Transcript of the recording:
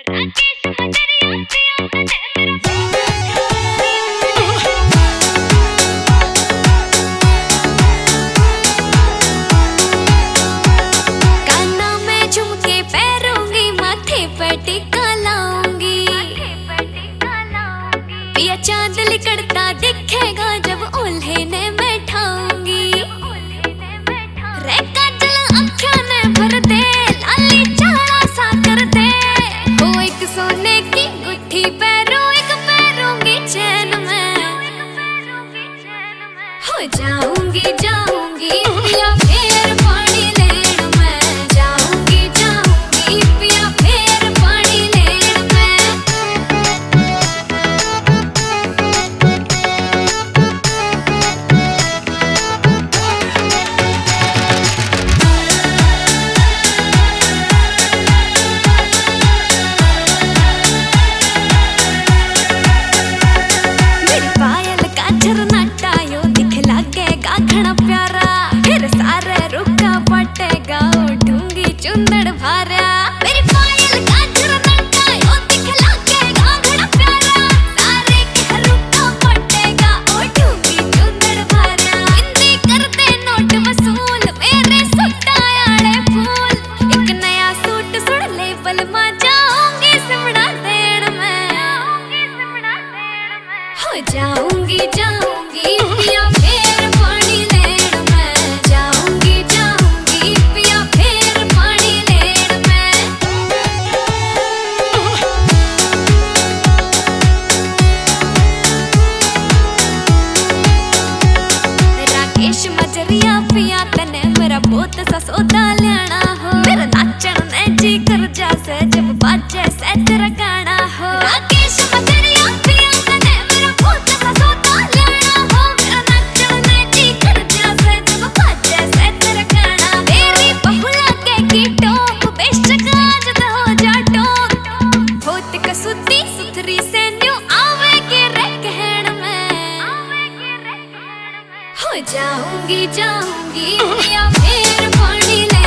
कानों में झुमके पैरूंगी, माथे पर टिका लाऊंगी। पिया चांद लिकड़ता दिखेगा जब उल्हेने में ठाऊंगी। रे काजल आँखों ने भर दे, लाली चारा सा कर दे। हो एक सोने की गुट्ठी पैरों, एक पैरूंगी चैन में। हो जाऊंगी जाऊंगी पिया फेर पानी लेन में। जाऊंगी जाऊंगी पिया फेर पानी लेन में। मेरी पायल का झरनाटा यो दिख लागेगा घना प्यारा। फिर सारे रुका पटेगा उठूंगी चुंदड़ भारा। मेरी पायल का झरनाटा यो दिख लागेगा घना प्यारा। सारे के रुका पटेगा उठूंगी चुंदड़ भारा। हिंदी कर दे नोट वसूल मेरे सुटायाड़े फूल। एक नया सूट सुन लेबल मा जाऊंगी सिमड़ा देण में। हो जाऊंगी जाऊंगी पिया फेर पानी लेन में। जाऊंगी जाऊंगी पिया फेर पानी लेन में। राकेश मजरिया पिया तने मेरा बहुत सा सौदा लेना हो। मेरा नाचन ने जी कर जासे जब बाजे से तेरा गाना हो। राकेश मजरिया पिया तने मेरा बहुत सा सौदा लेना हो। मेरा नाचन ने जी कर जासे जब बाजे से तेरा गाना। तेरी बहुला के की टोप बेशक आज तो हो जा टोप। बहुत कसुती सुथरी से न्यू आवेगी रे कहण में। हो जाऊंगी जाऊंगी पिया फेर पानी ले।